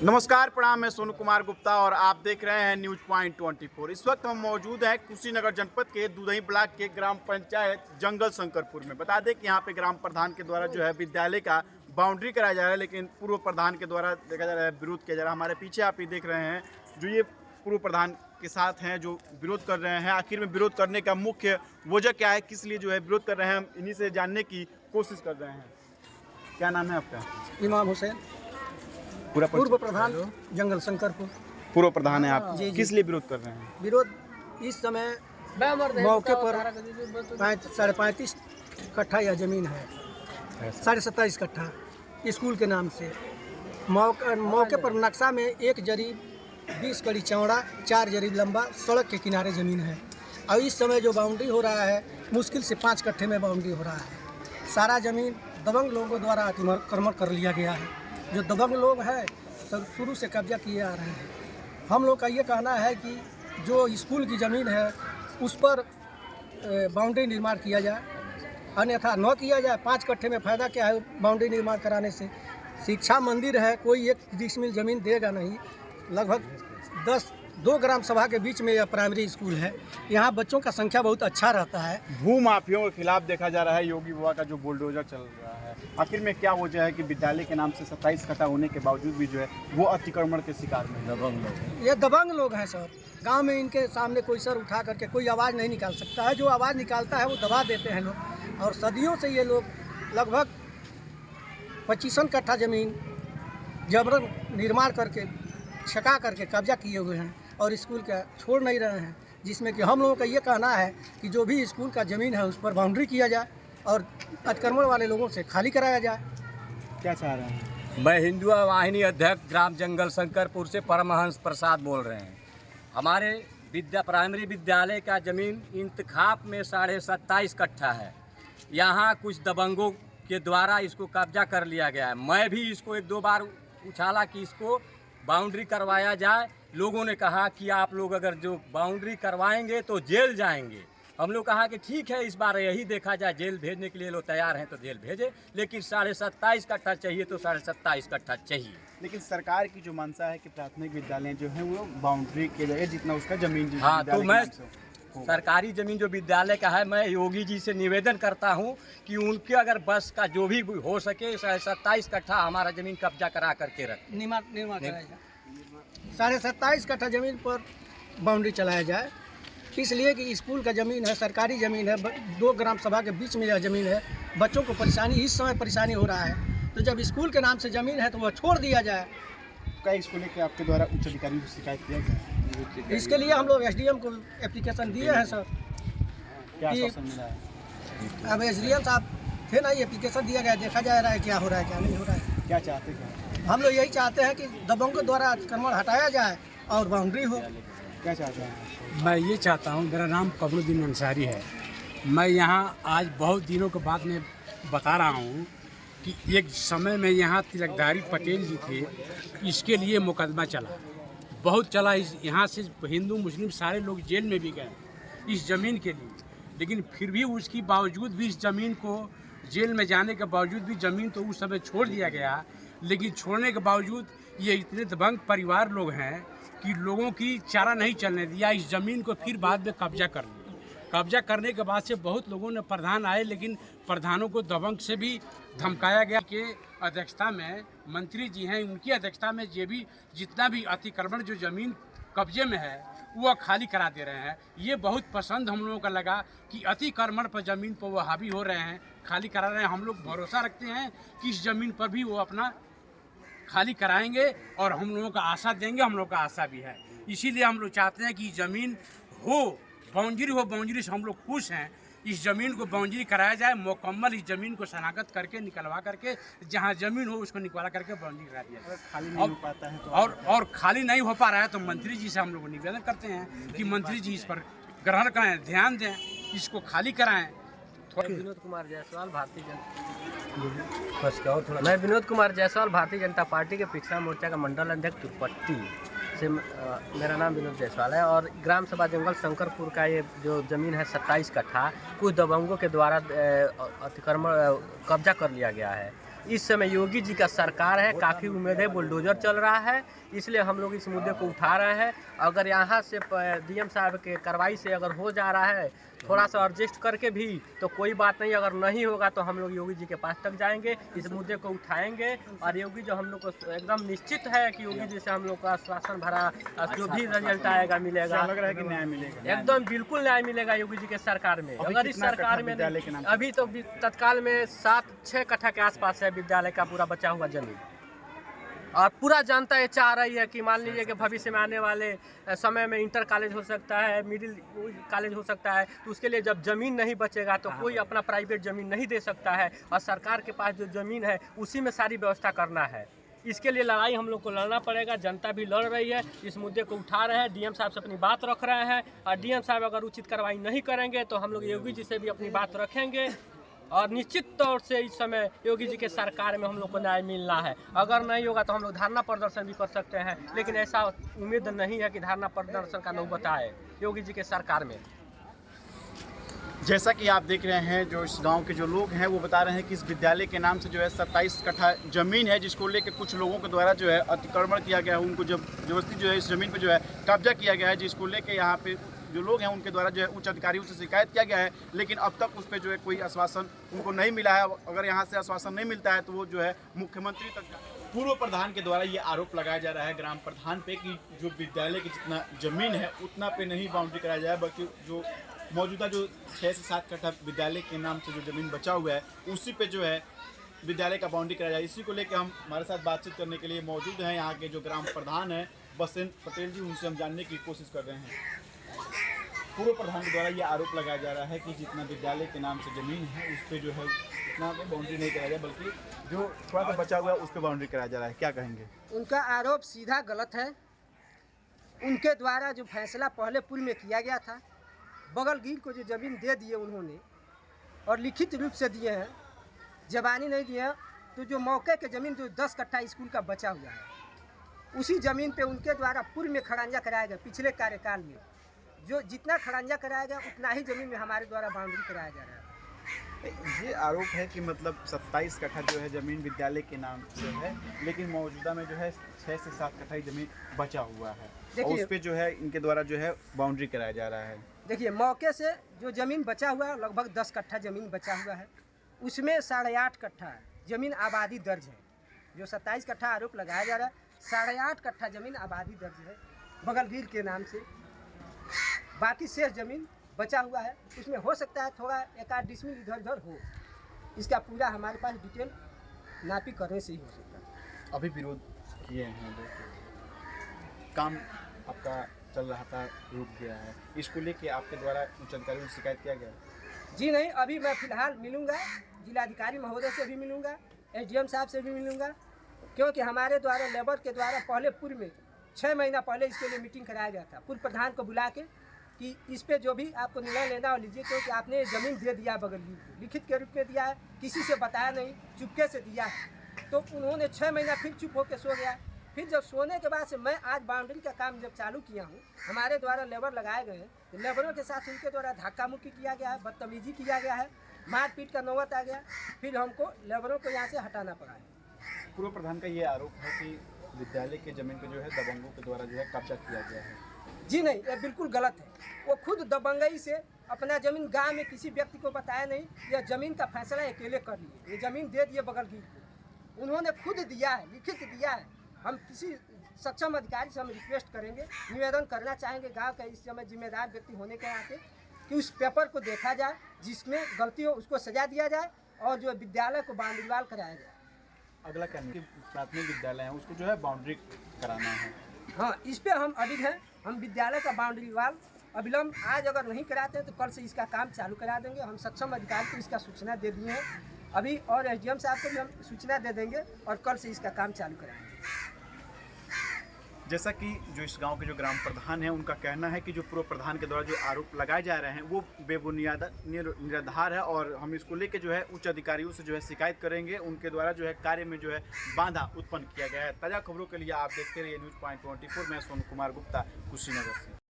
नमस्कार, प्रणाम। मैं सोनू कुमार गुप्ता और आप देख रहे हैं न्यूज पॉइंट 24। इस वक्त हम मौजूद हैं कुशीनगर जनपद के दुधई ब्लॉक के ग्राम पंचायत जंगल शंकरपुर में। बता दें कि यहाँ पे ग्राम प्रधान के द्वारा जो है विद्यालय का बाउंड्री कराया जा रहा है, लेकिन पूर्व प्रधान के द्वारा देखा जा रहा है विरोध किया जा रहा है। हमारे पीछे आप ये देख रहे हैं जो ये पूर्व प्रधान के साथ हैं जो विरोध कर रहे हैं। आखिर में विरोध करने का मुख्य वजह क्या है, किस लिए जो है विरोध कर रहे हैं, हम इन्हीं से जानने की कोशिश कर रहे हैं। क्या नाम है आपका? इमाम हुसैन, पूर्व प्रधान जंगल शंकरपुर। पूर्व प्रधान है आप? जी। किस लिए विरोध कर रहे हैं? विरोध इस समय मौके पर 35.5 कट्ठा या जमीन है, 27.5 कट्ठा स्कूल के नाम से। मौके पर नक्शा में 1 जरीब 20 कड़ी चौड़ा, 4 जरीब लंबा सड़क के किनारे ज़मीन है। और इस समय जो बाउंड्री हो रहा है मुश्किल से 5 कट्ठे में बाउंड्री हो रहा है। सारा ज़मीन दबंग लोगों द्वारा अतिक्रमण कर लिया गया है। जो दबंग लोग हैं सब शुरू से कब्जा किए आ रहे हैं। हम लोग का ये कहना है कि जो स्कूल की ज़मीन है उस पर बाउंड्री निर्माण किया जाए, अन्यथा न किया जाए। 5 कट्ठे में फ़ायदा क्या है बाउंड्री निर्माण कराने से? शिक्षा मंदिर है, कोई 1 डिसमिल ज़मीन देगा नहीं। लगभग 2 ग्राम सभा के बीच में यह प्राइमरी स्कूल है। यहाँ बच्चों का संख्या बहुत अच्छा रहता है। भू माफियों के खिलाफ देखा जा रहा है योगी बाबा का जो बुलडोजर चल रहा है। आखिर में क्या वजह है कि विद्यालय के नाम से 27 कट्ठा होने के बावजूद भी जो है वो अतिक्रमण के शिकार में दबंग लोग? ये दबंग लोग हैं सर। गांव में इनके सामने कोई सर उठा करके कोई आवाज़ नहीं निकाल सकता है। जो आवाज़ निकालता है वो दबा देते हैं लोग। और सदियों से ये लोग लगभग 25 कट्ठा ज़मीन जबरन निर्माण करके छका करके कब्जा किए हुए हैं और स्कूल का छोड़ नहीं रहे हैं। जिसमें कि हम लोगों का ये कहना है कि जो भी स्कूल का ज़मीन है उस पर बाउंड्री किया जाए और अतिक्रमण वाले लोगों से खाली कराया जाए। क्या चाह रहे हैं? मैं हिंदू वाहिनी अध्यक्ष ग्राम जंगल शंकरपुर से परमहंस प्रसाद बोल रहे हैं। हमारे प्राइमरी विद्यालय का ज़मीन इंतखाब में 27.5 कट्ठा है। यहाँ कुछ दबंगों के द्वारा इसको कब्जा कर लिया गया है। मैं भी इसको 1-2 बार उछाला कि इसको बाउंड्री करवाया जाए। लोगों ने कहा कि आप लोग अगर जो बाउंड्री करवाएंगे तो जेल जाएंगे। हम लोग कहा कि ठीक है, इस बार यही देखा जाए, जेल भेजने के लिए लोग तैयार हैं तो जेल भेजे, लेकिन 27.5 कट्ठा चाहिए तो 27.5 कट्ठा चाहिए। लेकिन सरकार की जो मंशा है कि प्राथमिक विद्यालय जो है वो बाउंड्री किया जाए जितना उसका जमीन। हाँ, तो मैं सरकारी ज़मीन जो विद्यालय का है, मैं योगी जी से निवेदन करता हूँ कि उनके अगर बस का जो भी हो सके 27.5 कट्ठा हमारा ज़मीन कब्जा करा करके रखें। निर्माण कराया जाए। 27.5 कट्ठा ज़मीन पर बाउंड्री चलाया जाए, इसलिए कि स्कूल का ज़मीन है, सरकारी ज़मीन है। 2 ग्राम सभा के बीच में यह ज़मीन है। बच्चों को परेशानी इस समय परेशानी हो रहा है, तो जब स्कूल के नाम से ज़मीन है तो वह छोड़ दिया जाए। कई स्कूल के आपके द्वारा उच्च अधिकारी को शिकायत किया गया? इसके लिए हम लोग SDM को एप्लीकेशन दिए हैं सर। क्या आश्वासन मिला है? अब SDM साहब थे ना, ये एप्लीकेशन दिया गया, देखा जा रहा है क्या हो रहा है क्या नहीं हो रहा है। क्या चाहते हैं? हम लोग यही चाहते हैं कि दबंगों द्वारा अतिक्रमण हटाया जाए और बाउंड्री हो। क्या चाहते हैं? मैं ये चाहता हूँ, मेरा नाम कमरुद्दीन अंसारी है। मैं यहाँ आज बहुत दिनों के बाद में बता रहा हूँ कि एक समय में यहाँ तिलकधारी पटेल जी थे, इसके लिए मुकदमा चला, बहुत चला। यहाँ से हिंदू मुस्लिम सारे लोग जेल में भी गए इस ज़मीन के लिए, लेकिन फिर भी उसकी बावजूद भी इस ज़मीन को जेल में जाने के बावजूद भी ज़मीन तो उस समय छोड़ दिया गया। लेकिन छोड़ने के बावजूद ये इतने दबंग परिवार लोग हैं कि लोगों की चारा नहीं चलने दिया। इस ज़मीन को फिर बाद में कब्जा कर लिया। कब्जा करने के बाद से बहुत लोगों ने प्रधान आए, लेकिन प्रधानों को दबंग से भी धमकाया गया। के अध्यक्षता में मंत्री जी हैं, उनकी अध्यक्षता में ये भी जितना भी अतिक्रमण जो ज़मीन कब्जे में है वो खाली करा दे रहे हैं। ये बहुत पसंद हम लोगों का लगा कि अतिक्रमण पर ज़मीन पर वो हावी हो रहे हैं, खाली करा रहे हैं। हम लोग भरोसा रखते हैं कि इस ज़मीन पर भी वो अपना खाली कराएंगे और हम लोगों का आशा देंगे। हम लोग का आशा भी है, इसीलिए हम लोग चाहते हैं कि ज़मीन हो, बाउंड्री हो। बाउंड्री से हम लोग खुश हैं। इस ज़मीन को बाउंड्री कराया जाए मुकम्मल। इस ज़मीन को शनाख्त करके निकलवा करके जहाँ ज़मीन हो उसको निकलवा करके बाउंड्री करा दिया जाए। खाली नहीं हो पाता है तो और खाली नहीं हो पा रहा है तो मंत्री जी से हम लोग निवेदन करते हैं कि मंत्री जी इस पर ग्रहण करें, ध्यान दें, इसको खाली कराएं। विनोद कुमार जायसवाल, भारतीय मैं विनोद कुमार जायसवाल, भारतीय जनता पार्टी के पिछड़ा मोर्चा का मंडल अध्यक्ष तुर्पट्टी से। मेरा नाम विनोद जायसवाल है और ग्राम सभा जंगल शंकरपुर का ये जो ज़मीन है 27 कट्ठा कुछ दबंगों के द्वारा अतिक्रमण कब्जा कर लिया गया है। इस समय योगी जी का सरकार है, काफ़ी उम्मीद है, बुलडोजर चल रहा है, इसलिए हम लोग इस मुद्दे को उठा रहे हैं। अगर यहाँ से डीएम साहब के कार्रवाई से अगर हो जा रहा है थोड़ा सा एडजस्ट करके भी तो कोई बात नहीं, अगर नहीं होगा तो हम लोग योगी जी के पास तक जाएंगे, इस मुद्दे को उठाएंगे। और योगी जो हम लोग को एकदम निश्चित है कि योगी जी से हम लोग का आश्वासन भरा जो भी रिजल्ट आएगा मिलेगा, लग रहा है कि न्याय मिलेगा, एकदम बिल्कुल न्याय मिलेगा योगी जी के सरकार में। अगर इस सरकार में अभी तो तत्काल में 7-6 कट्ठा के आसपास है विद्यालय का पूरा बचा हुआ जमीन, और पूरा जनता ये चाह रही है कि मान लीजिए कि भविष्य में आने वाले समय में इंटर कॉलेज हो सकता है, मिडिल कॉलेज हो सकता है, तो उसके लिए जब ज़मीन नहीं बचेगा तो कोई अपना प्राइवेट ज़मीन नहीं दे सकता है, और सरकार के पास जो ज़मीन है उसी में सारी व्यवस्था करना है। इसके लिए लड़ाई हम लोग को लड़ना पड़ेगा, जनता भी लड़ रही है, इस मुद्दे को उठा रहे हैं, डीएम साहब से अपनी बात रख रहे हैं, और डीएम साहब अगर उचित कार्रवाई नहीं करेंगे तो हम लोग योगी जी से भी अपनी बात रखेंगे, और निश्चित तौर से इस समय योगी जी के सरकार में हम लोग को न्याय मिलना है। अगर नहीं होगा तो हम लोग धरना प्रदर्शन भी कर सकते हैं, लेकिन ऐसा उम्मीद नहीं है कि धरना प्रदर्शन का नौबत आए योगी जी के सरकार में। जैसा कि आप देख रहे हैं, जो इस गांव के जो लोग हैं वो बता रहे हैं कि इस विद्यालय के नाम से जो है 27 कट्ठा ज़मीन है, जिसको लेकर कुछ लोगों के द्वारा जो है अतिक्रमण किया गया है, उनको जबरदस्ती जो है इस ज़मीन पे जो है कब्जा किया गया है, जिसको लेकर यहाँ पे जो लोग हैं उनके द्वारा जो है उच्च अधिकारियों से शिकायत किया गया है, लेकिन अब तक उस पर जो है कोई आश्वासन उनको नहीं मिला है। अगर यहाँ से आश्वासन नहीं मिलता है तो वो जो है मुख्यमंत्री तक। पूर्व प्रधान के द्वारा ये आरोप लगाया जा रहा है ग्राम प्रधान पे कि जो विद्यालय की जितना ज़मीन है उतना पे नहीं बाउंड्री कराया जाए, बल्कि जो मौजूदा जो 6 से 7 कट्ठा विद्यालय के नाम से जो ज़मीन बचा हुआ है उसी पे जो है विद्यालय का बाउंड्री कराया जाए। इसी को लेकर हम हमारे साथ बातचीत करने के लिए मौजूद हैं यहाँ के जो ग्राम प्रधान हैं बसंत पटेल जी, उनसे हम जानने की कोशिश कर रहे हैं। पूर्व प्रधान के द्वारा ये आरोप लगाया जा रहा है कि जितना विद्यालय के नाम से ज़मीन है उस पर जो है उतना बाउंड्री नहीं कराया जाए, बल्कि जो थोड़ा सा बचा हुआ है उस पर बाउंड्री कराया जा रहा है। क्या कहेंगे? उनका आरोप सीधा गलत है। उनके द्वारा जो फैसला पहले पूर्व में किया गया था, बगलगीर को जो ज़मीन दे दिए उन्होंने, और लिखित रूप से दिए हैं, जबानी नहीं दिए हैं, तो जो मौके के ज़मीन जो 10 कट्ठा स्कूल का बचा हुआ है उसी ज़मीन पे उनके द्वारा पूर्व में खड़ंजा कराया गया। पिछले कार्यकाल में जो जितना खड़ंजा कराया गया उतना ही ज़मीन में हमारे द्वारा बाउंड्री कराया जा रहा है। ये आरोप है कि मतलब 27 कट्ठा जो है ज़मीन विद्यालय के नाम से है, लेकिन मौजूदा में जो है 6 से 7 कट्ठा ही ज़मीन बचा हुआ है और उस पर जो है इनके द्वारा जो है बाउंड्री कराया जा रहा है। देखिए, मौके से जो ज़मीन बचा हुआ है लगभग 10 कट्ठा ज़मीन बचा हुआ है, उसमें 8.5 कट्ठा ज़मीन आबादी दर्ज है। जो 27 कट्ठा आरोप लगाया जा रहा है, 8.5 कट्ठा ज़मीन आबादी दर्ज है बगलगीर के नाम से। बाकी शेष ज़मीन बचा हुआ है, उसमें हो सकता है थोड़ा 1-8 डिसमिल इधर उधर हो। इसका पूरा हमारे पास डिटेल नापी करने से ही हो सकता है। अभी विरोध किए हैं, काम आपका चल रहा था, रुक गया है, इसको लेके आपके द्वारा उच्च अधिकारियों से शिकायत किया गया? जी नहीं, अभी मैं फ़िलहाल मिलूँगा, जिलाधिकारी महोदय से भी मिलूँगा, एसडीएम साहब से भी मिलूँगा, क्योंकि हमारे द्वारा लेबर के द्वारा पहले पूर्व में 6 महीना पहले इसके लिए मीटिंग कराया गया था, पूर्व प्रधान को बुला के कि इस पे जो भी आपको निर्णय लेना हो लीजिए, क्योंकि आपने ज़मीन दे दिया बगलगीर को, लिखित के रूप में दिया है, किसी से बताया नहीं, चुपके से दिया है। तो उन्होंने 6 महीना फिर चुप होकर सो गया। फिर जब सोने के बाद से मैं आज बाउंड्री का काम जब चालू किया हूँ, हमारे द्वारा लेबर लगाए गए हैं, तो लेबरों के साथ उनके द्वारा धक्का मुक्की किया गया है, बदतमीजी किया गया है, मारपीट का नौबत आ गया, फिर हमको लेबरों को यहाँ से हटाना पड़ा है। पूर्व प्रधान का ये आरोप है कि विद्यालय की ज़मीन पर जो है दबंगों के द्वारा जो है कब्जा किया गया है। जी नहीं, ये बिल्कुल गलत है। वो खुद दबंगई से अपना ज़मीन गांव में किसी व्यक्ति को बताया नहीं, यह ज़मीन का फैसला अकेले कर लिए, ये ज़मीन दे दिए बगलगीर को, उन्होंने खुद दिया है, लिखित दिया है। हम किसी सक्षम अधिकारी से हम रिक्वेस्ट करेंगे, निवेदन करना चाहेंगे गांव का इस समय जिम्मेदार व्यक्ति होने के नाते कि उस पेपर को देखा जाए, जिसमें गलती हो उसको सजा दिया जाए और जो विद्यालय को बाउंड्रीवाल कराया जाए। अगला क्या प्राथमिक विद्यालय है उसको जो है बाउंड्री कराना है। हाँ, इस पर हम अडिग हैं। हम विद्यालय का बाउंड्री वाल अविलंब आज अगर नहीं कराते हैं तो कल से इसका काम चालू करा देंगे। हम सक्षम अधिकारी को इसका सूचना दे दिए हैं अभी, और एसडीएम साहब को भी हम सूचना दे देंगे और कल से इसका काम चालू कराएंगे। जैसा कि जो इस गांव के जो ग्राम प्रधान हैं उनका कहना है कि जो पूर्व प्रधान के द्वारा जो आरोप लगाए जा रहे हैं वो बेबुनियाद निराधार है, और हम इसको लेके जो है उच्च अधिकारियों से जो है शिकायत करेंगे। उनके द्वारा जो है कार्य में जो है बाधा उत्पन्न किया गया है। ताज़ा खबरों के लिए आप देखते रहिए न्यूज़ पॉइंट 24। मैं सोनू कुमार गुप्ता, कुशीनगर से।